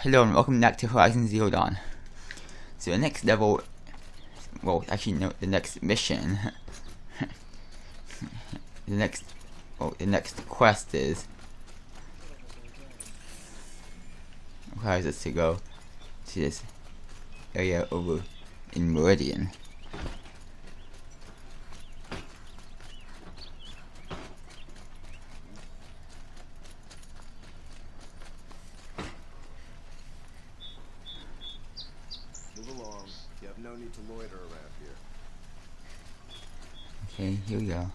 Hello and welcome back to Horizon Zero Dawn. So the next level, well actually no, the next mission, the next quest is, requires us to go to this area over in Meridian. No need to loiter around here. Okay, here we go.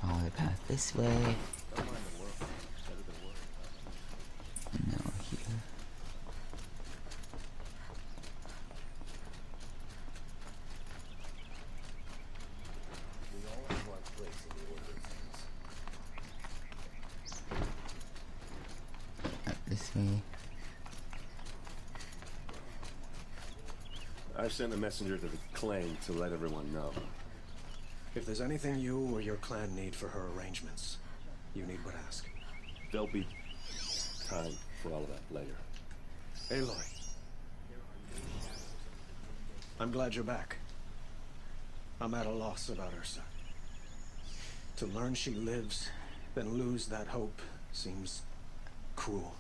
Follow the path this way. Don't mind the work. Better than work. No, here. We always want place in the order of things. Up this way. I've sent a messenger to the clan to let everyone know. If there's anything you or your clan need for her arrangements, you need but ask. There'll be time for all of that later. Aloy. I'm glad you're back. I'm at a loss about Ursa. To learn she lives, then lose that hope seems cruel.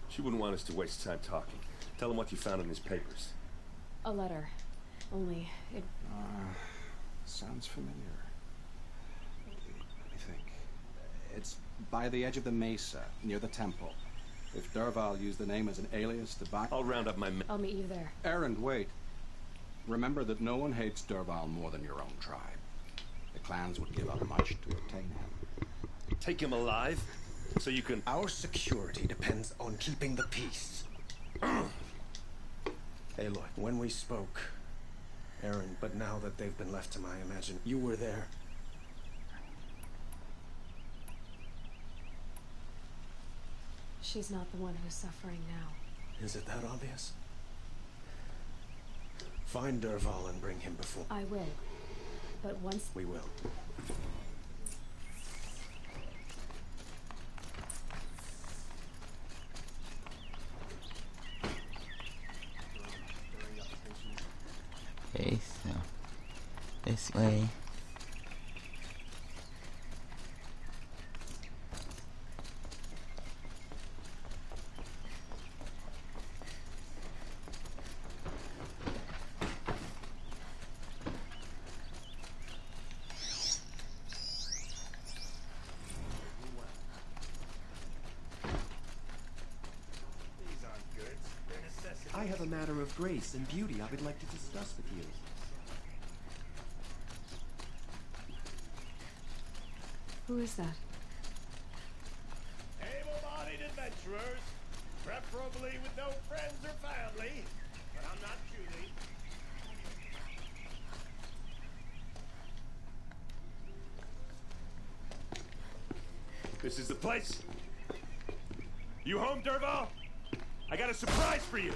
She wouldn't want us to waste time talking. Tell him what you found in his papers. A letter. Only it... Sounds familiar. Let me think. It's by the edge of the mesa, near the temple. If Dervahl used the name as an alias to buy... I'll round up my men. I'll meet you there. Erend, wait. Remember that no one hates Dervahl more than your own tribe. The clans would give up much to obtain him. Take him alive, so you can... Our security depends on keeping the peace. Aloy, when we spoke, Erend, but now that they've been left to my imagination, you were there. She's not the one who's suffering now. Is it that obvious? Find Dervahl and bring him before. I will. But once... We will. Okay, so this way. I have a matter of grace and beauty I would like to discuss with you. Who is that? Able-bodied adventurers, preferably with no friends or family, but I'm not choosy. This is the place. You home, Dervahl? I got a surprise for you.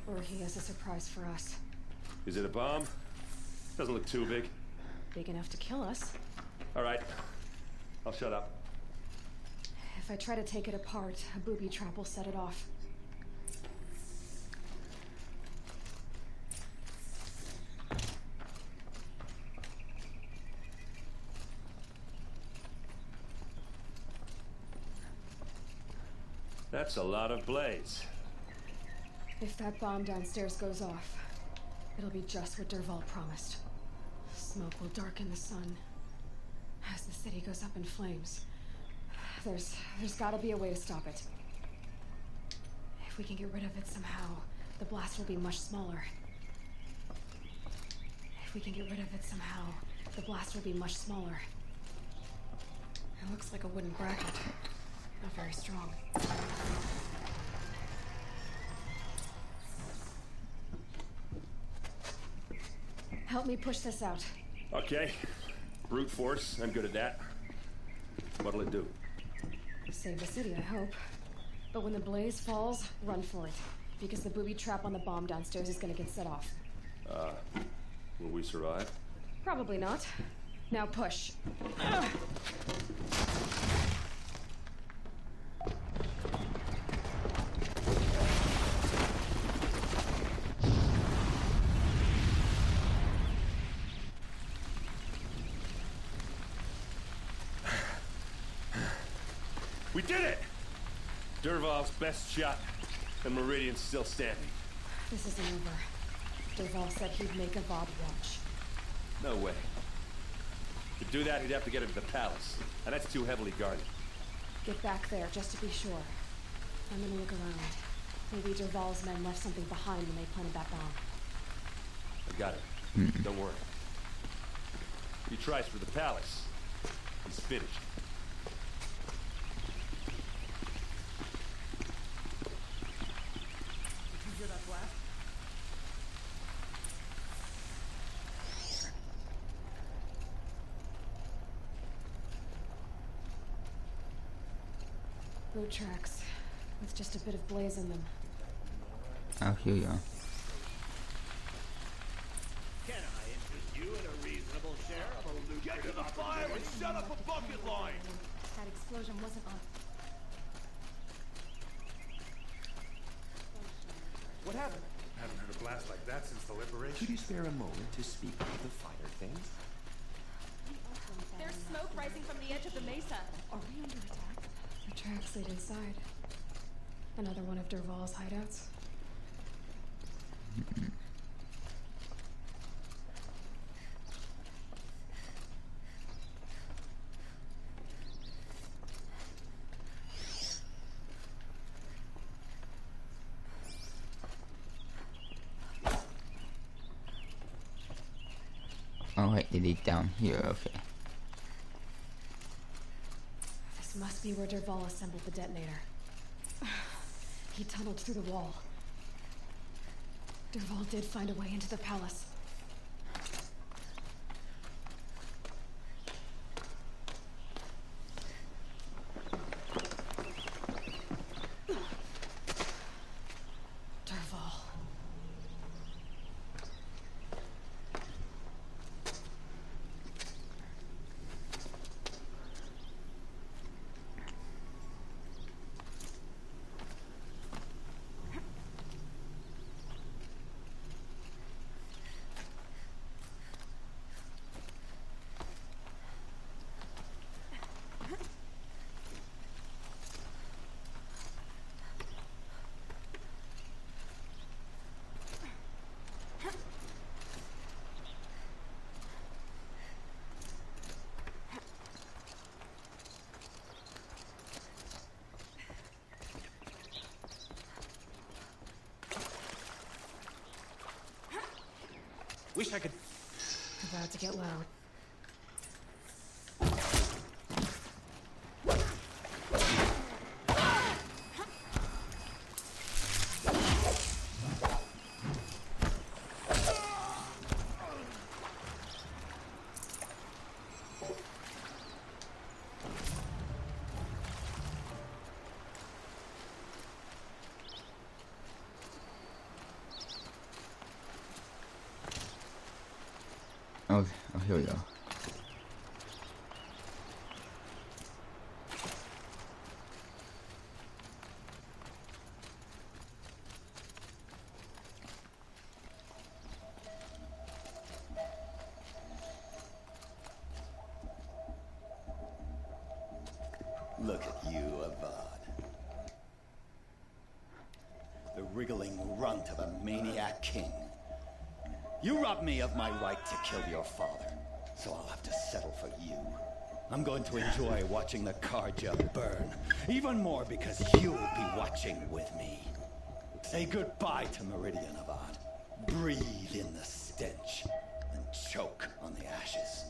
Or he has a surprise for us. Is it a bomb? Doesn't look too big. Big enough to kill us. All right. I'll shut up. If I try to take it apart, a booby trap will set it off. That's a lot of blaze. If that bomb downstairs goes off, it'll be just what Dervahl promised. Smoke will darken the sun as the city goes up in flames. There's gotta be a way to stop it. If we can get rid of it somehow, the blast will be much smaller. If we can get rid of it somehow, the blast will be much smaller. It looks like a wooden bracket. Not very strong. Help me push this out. Okay. Brute force. I'm good at that. What'll it do? Save the city, I hope. But when the blaze falls, run for it. because the booby trap on the bomb downstairs is gonna get set off. Will we survive? Probably not. Now push. We did it! Dervahls' best shot, and Meridian's still standing. This isn't over. Dervahl said he'd make a Vob watch. No way. To do that, he'd have to get into the palace, and that's too heavily guarded. Get back there, just to be sure. I'm gonna look around. Maybe Dervahl's men left something behind when they planted that bomb. I got it. Don't worry. He tries for the palace. He's finished. Did you hear that blast? Boat tracks, with just a bit of blaze in them. Oh, here you are. Can I interest you in a reasonable share of a lucrative Get to the fire and set up a bucket line! That explosion wasn't on. What happened? Haven't heard a blast like that since the liberation. Could you spare a moment to speak of the fire things? There's smoke rising from the edge of the mesa. Are we under attack? The tracks lead inside. Another one of Dervahl's hideouts. Oh wait, they lead down here, okay. This must be where Dervahl assembled the detonator. He tunneled through the wall. Dervahl did find a way into the palace. Dervahl. Wish I could. About to get loud. Oh, here we go. Look at you, Avad. The wriggling runt of a maniac king. You robbed me of my right to kill your father, so I'll have to settle for you. I'm going to enjoy watching the Carja burn, even more because you'll be watching with me. Say goodbye to Meridian, Avad. Breathe in the stench and choke on the ashes.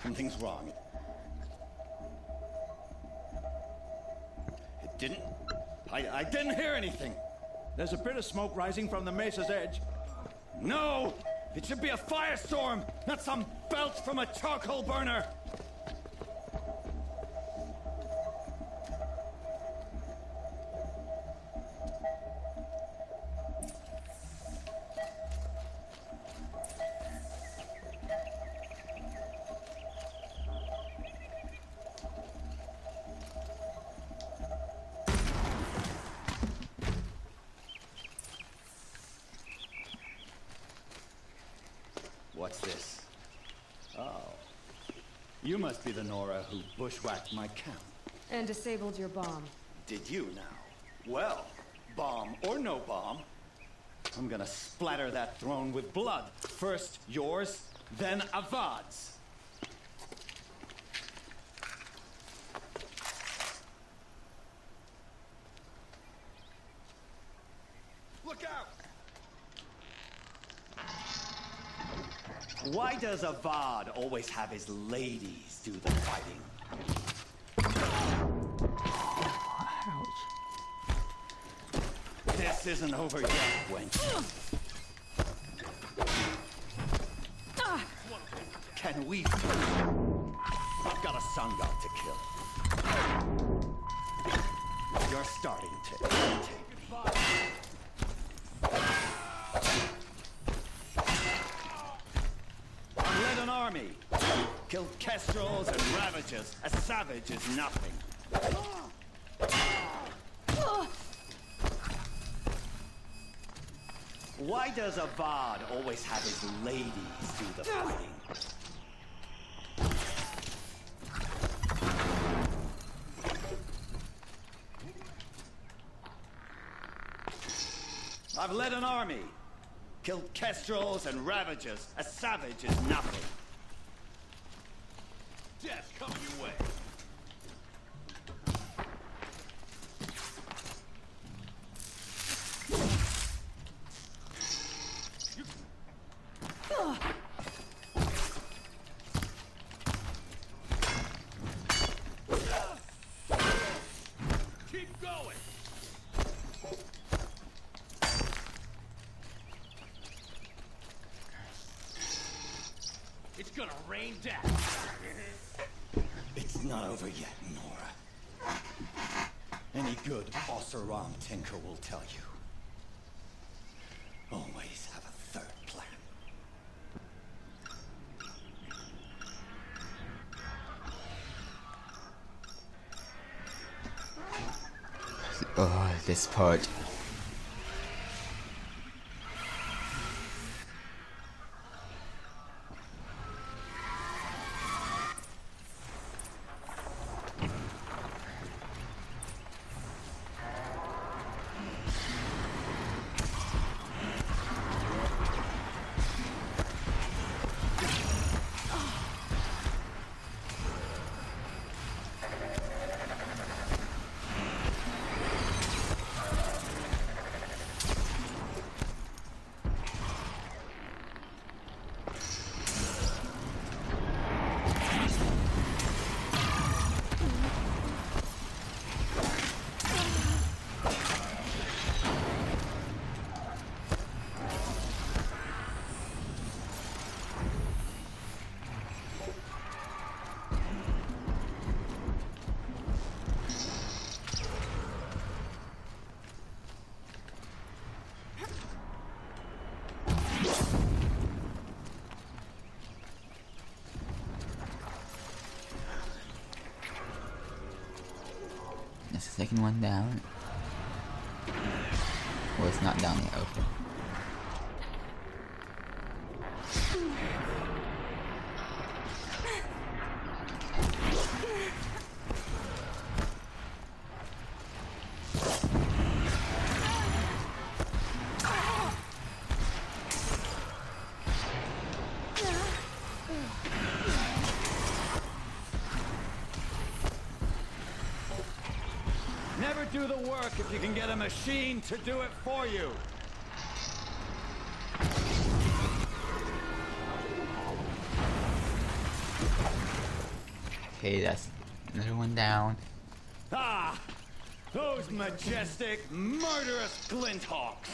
Something's wrong. It didn't... I didn't hear anything. There's a bit of smoke rising from the mesa's edge. No! It should be a firestorm, not some belch from a charcoal burner! You must be the Nora who bushwhacked my camp. And disabled your bomb. Did you now? Well, bomb or no bomb, I'm gonna splatter that throne with blood. First yours, then Avad's. Look out! Why does Avad always have his ladies do the fighting? This isn't over yet, wench. Can we? I've got a sun god to kill. You're starting to irritate me. I've led an army, killed kestrels and ravagers. A savage is nothing. Why does Avad always have his ladies do the fighting? I've led an army, killed kestrels and ravagers. A savage is nothing. Death coming your way. Keep going. It's gonna rain death. It's not over yet, Nora. Any good Ossaram tinker will tell you. Always have a third plan. Oh, this part. That's the second one down. Well, it's not down yet, okay. Never do the work if you can get a machine to do it for you. Okay, that's another one down. Ah! Those majestic, murderous glinthawks!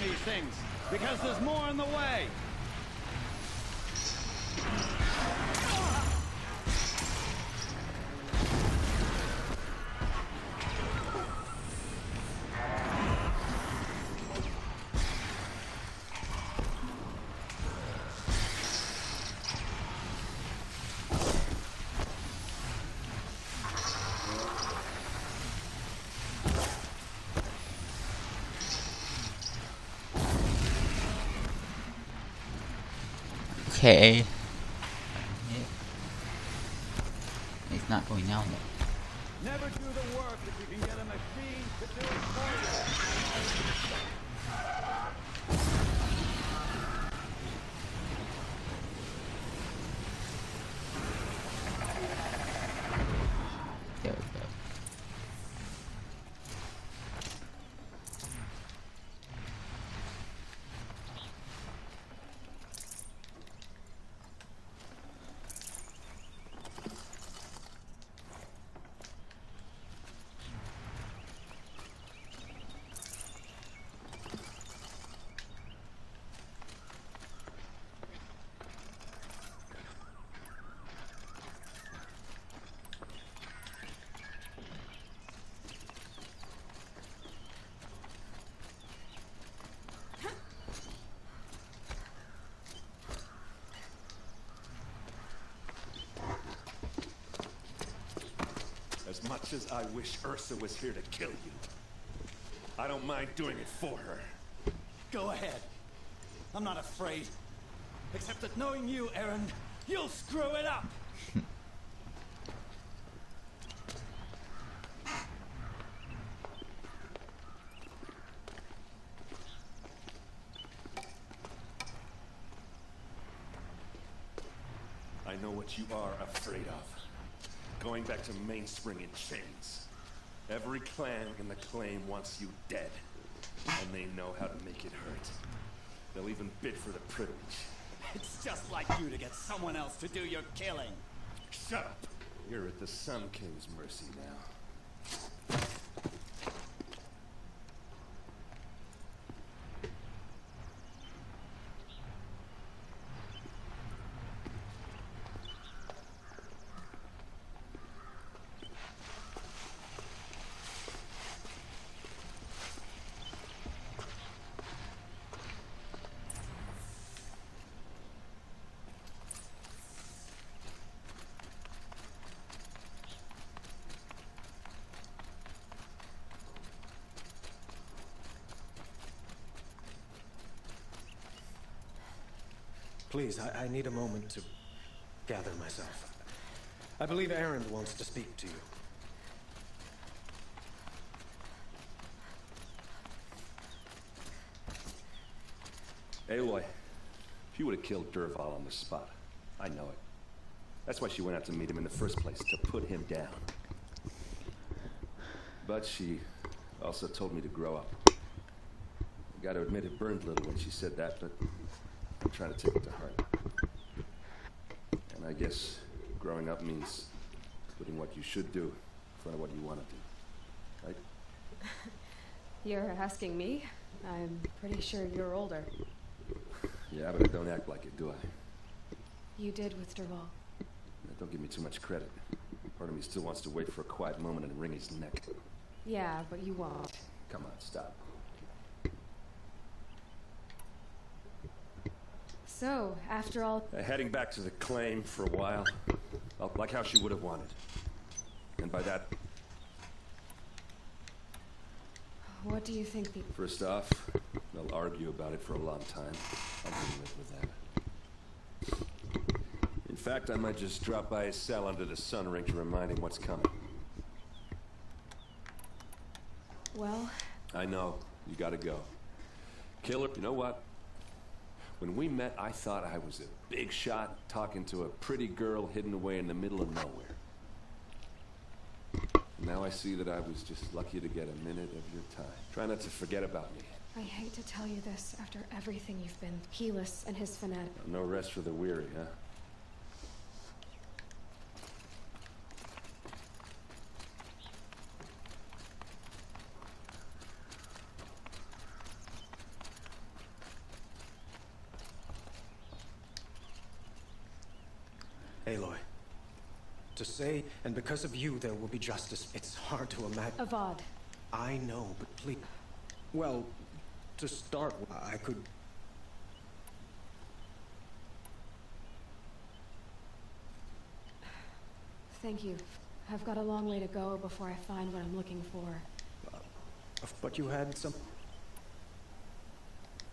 these things, because there's more on the way. Okay. It's not going down though. Never do the work if you can get a machine to do it for you. There we go. As much as I wish Ursa was here to kill you, I don't mind doing it for her. Go ahead. I'm not afraid. Except that knowing you, Aaron, you'll screw it up. I know what you are afraid of. Going back to Mainspring in chains. Every clan in the claim wants you dead. And they know how to make it hurt. They'll even bid for the privilege. It's just like you to get someone else to do your killing. Shut up! You're at the Sun King's mercy now. Please, I need a moment to gather myself. I believe Aaron wants to speak to you. Aloy, she would have killed Dervahl on the spot. I know it. That's why she went out to meet him in the first place, to put him down. But she also told me to grow up. I gotta admit it burned a little when she said that, but I'm trying to take it to heart. And I guess growing up means putting what you should do in front of what you want to do. Right? You're asking me? I'm pretty sure you're older. Yeah, but I don't act like it, do I? You did with Dervahl. Don't give me too much credit. Part of me still wants to wait for a quiet moment and wring his neck. Yeah, but you won't. Come on, stop. So, after all... Heading back to the claim for a while. Like how she would have wanted. And by that... What do you think the... First off, they'll argue about it for a long time. I can live with that. In fact, I might just drop by his cell under the sun ring to remind him what's coming. Well... I know. You gotta go. Killer, you know what? When we met, I thought I was a big shot talking to a pretty girl hidden away in the middle of nowhere. Now I see that I was just lucky to get a minute of your time. Try not to forget about me. I hate to tell you this after everything you've been. Helis and his fanatic. No rest for the weary, huh? Aloy. To say, and because of you there will be justice, it's hard to imagine. Avad. I know, but please. Well, to start, I could... Thank you. I've got a long way to go before I find what I'm looking for. But you had some...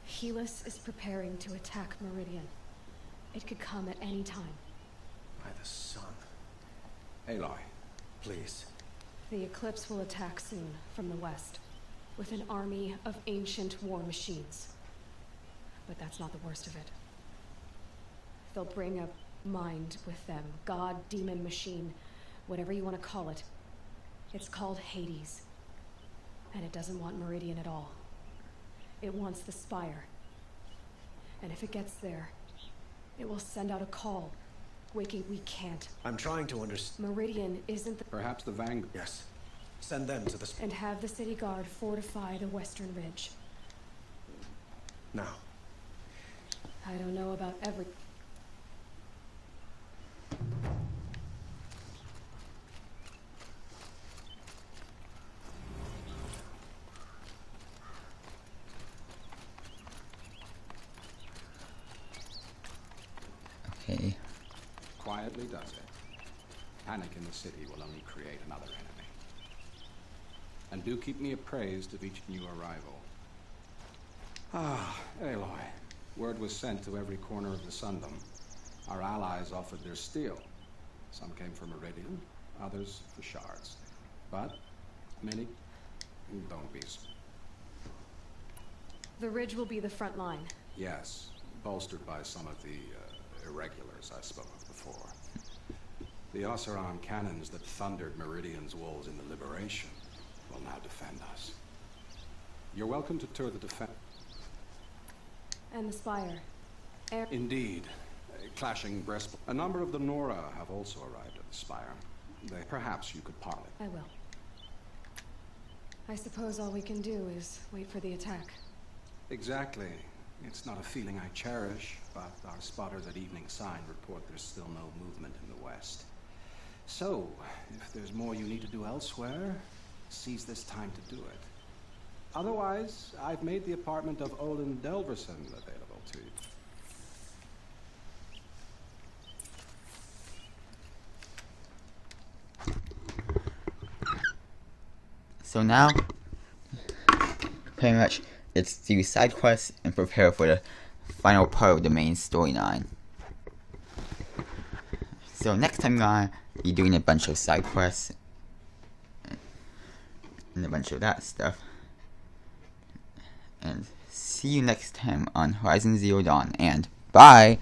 Helis is preparing to attack Meridian. It could come at any time. By the sun. Aloy. Please. The Eclipse will attack soon, from the west, with an army of ancient war machines. But that's not the worst of it. They'll bring a mind with them. God, demon, machine, whatever you want to call it. It's called Hades. And it doesn't want Meridian at all. It wants the Spire. And if it gets there, it will send out a call. Waking, we can't. I'm trying to understand. Meridian isn't the... Perhaps the Vanguard. Yes. Send them to the... And have the city guard fortify the western ridge. Now. I don't know about every... Okay. Quietly does it. Panic in the city will only create another enemy. And do keep me appraised of each new arrival. Ah, Aloy. Word was sent to every corner of the Sundom. Our allies offered their steel. Some came from Meridian, others for shards. But many don't be. The ridge will be the front line. Yes, bolstered by some of the irregulars I spoke of before. The Oseram cannons that thundered Meridian's walls in the Liberation will now defend us. You're welcome to tour the defense. And the Spire. Indeed. Clashing breastplate. A number of the Nora have also arrived at the Spire. Perhaps you could parley. I will. I suppose all we can do is wait for the attack. Exactly. It's not a feeling I cherish, but our spotters at Evening Sign report there's still no movement in the west. So, if there's more you need to do elsewhere, seize this time to do it. Otherwise, I've made the apartment of Olin Delverson available to you. So now, pretty much, it's do side quests and prepare for the final part of the main storyline. So next time, I'm gonna be doing a bunch of side quests and a bunch of that stuff. And see you next time on Horizon Zero Dawn, and bye!